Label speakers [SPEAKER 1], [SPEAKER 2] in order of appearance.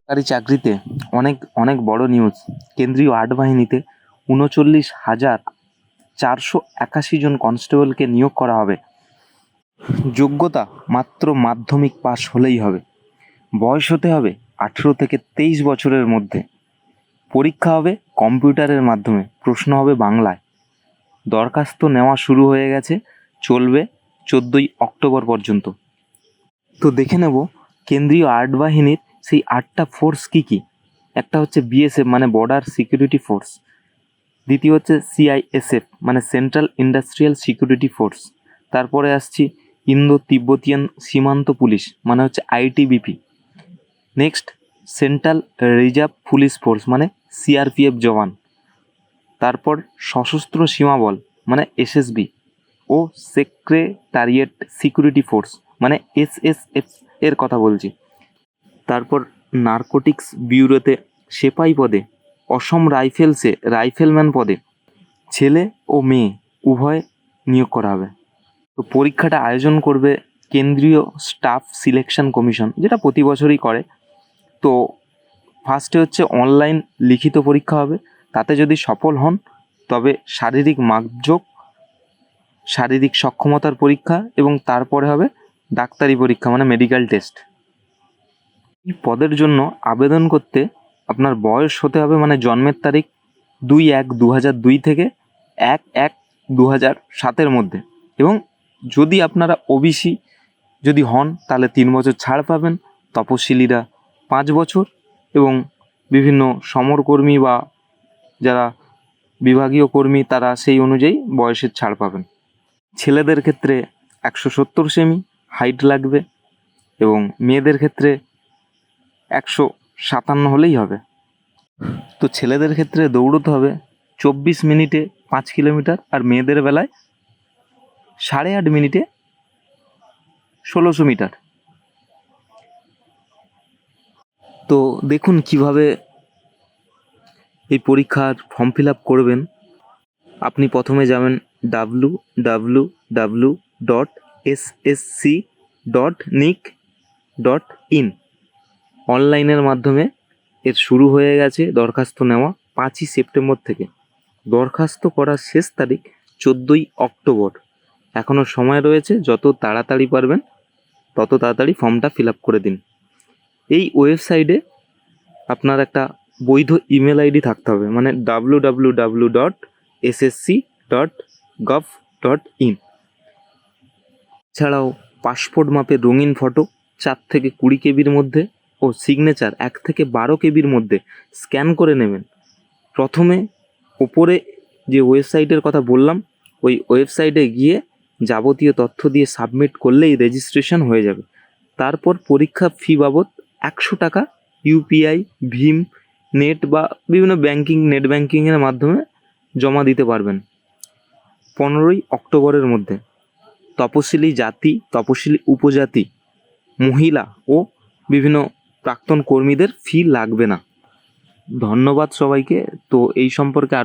[SPEAKER 1] সরকারি চাকরিতে অনেক অনেক বড় নিউজ। কেন্দ্রীয় আর্ট বাহিনীতে ৩৯,৪৮১ জন কনস্টেবলকে নিয়োগ করা হবে। যোগ্যতা মাত্র মাধ্যমিক পাস হলেই হবে। বয়স হতে হবে ১৮ থেকে ২৩ বছরের মধ্যে। পরীক্ষা হবে কম্পিউটারের মাধ্যমে, প্রশ্ন হবে বাংলায়। দরখাস্ত নেওয়া শুরু হয়ে গেছে, চলবে ১৪ই অক্টোবর পর্যন্ত। তো দেখে নেব কেন্দ্রীয় আর্ট বাহিনীর সেই ৮টা ফোর্স কী কী। একটা হচ্ছে বিএসএফ মানে বর্ডার সিকিউরিটি ফোর্স, দ্বিতীয় হচ্ছে সিআইএসএফ মানে সেন্ট্রাল ইন্ডাস্ট্রিয়াল সিকিউরিটি ফোর্স, তারপরে আসছি ইন্দো তিব্বতিয়ান সীমান্ত পুলিশ মানে হচ্ছে ITBP, next central reserve police force মানে সিআরপিএফ জওয়ান, তারপর সশস্ত্র সীমা বল মানে এসএসবি ও সেক্রেটারিয়েট সিকিউরিটি ফোর্স মানে এসএসএফ এর কথা বলছি। তারপর নারকোটিক্স ব্যুরোতে সেপাই পদে, অসম রাইফেলসে রাইফেলম্যান পদে ছেলে ও মেয়ে উভয় নিয়োগ করা হবে। তো পরীক্ষাটা আয়োজন করবে কেন্দ্রীয় স্টাফ সিলেকশন কমিশন, যেটা প্রতি বছরই করে। তো ফার্স্টে হচ্ছে অনলাইন লিখিত পরীক্ষা হবে, তাতে যদি সফল হন তবে শারীরিক মাপযোগ, শারীরিক সক্ষমতার পরীক্ষা এবং তারপরে হবে ডাক্তারি পরীক্ষা মানে মেডিকেল টেস্ট। এই পদের জন্য আবেদন করতে আপনার বয়স হতে হবে মানে জন্মের তারিখ ২/১/২০০২ থেকে ১/১/২০০৭ মধ্যে, এবং যদি আপনারা ওবিসি যদি হন তাহলে ৩ বছর ছাড় পাবেন, তপশিলিরা ৫ বছর, এবং বিভিন্ন সমরকর্মী বা যারা বিভাগীয় কর্মী তারা সেই অনুযায়ী বয়সের ছাড় পাবেন। ছেলেদের ক্ষেত্রে ১৭০ সেমি হাইট লাগবে এবং মেয়েদের ক্ষেত্রে ১৫৭ হলেই হবে। তো ছেলেদের ক্ষেত্রে দৌড়তে হবে ২৪ মিনিটে ৫ কিলোমিটার, আর মেয়েদের বেলায় ৮.৫ মিনিটে ১৬০০ মিটার। তো দেখুন কিভাবে এই পরীক্ষার ফর্ম ফিল আপ করবেন। আপনি প্রথমে যাবেন www.ssc.nic.in, অনলাইনের মাধ্যমে এর শুরু হয়ে গেছে দরখাস্ত নেওয়া ৫ই সেপ্টেম্বর থেকে। দরখাস্ত করার শেষ তারিখ ১৪ই অক্টোবর। এখনও সময় রয়েছে, যত তাড়াতাড়ি পারবেন তত তাড়াতাড়ি ফর্মটা ফিল আপ করে দিন। এই ওয়েবসাইটে আপনার একটা বৈধ ইমেল আইডি থাকতে হবে, মানে www.ssc.gov.in। ছাড়াও পাসপোর্ট মাপের রঙিন ফটো ৪ থেকে ২০ কেবির মধ্যে ও সিগনেচার ১ থেকে ১২ কেবির মধ্যে স্ক্যান করে নেবেন। প্রথমে ওপরে যে ওয়েবসাইটের কথা বললাম ওই ওয়েবসাইটে গিয়ে যাবতীয় তথ্য দিয়ে সাবমিট করলেই রেজিস্ট্রেশন হয়ে যাবে। তারপর পরীক্ষা ফি বাবদ ১০০ টাকা ইউপিআই, ভীম, নেট বা বিভিন্ন নেট ব্যাঙ্কিংয়ের মাধ্যমে জমা দিতে পারবেন ১৫ই অক্টোবরের মধ্যে। তপশিলি জাতি, তপশিলি উপজাতি, মহিলা ও বিভিন্ন প্রাক্তন কর্মীদের ফি লাগবে না। ধন্যবাদ সবাইকে। তো এই সম্পর্কে আরও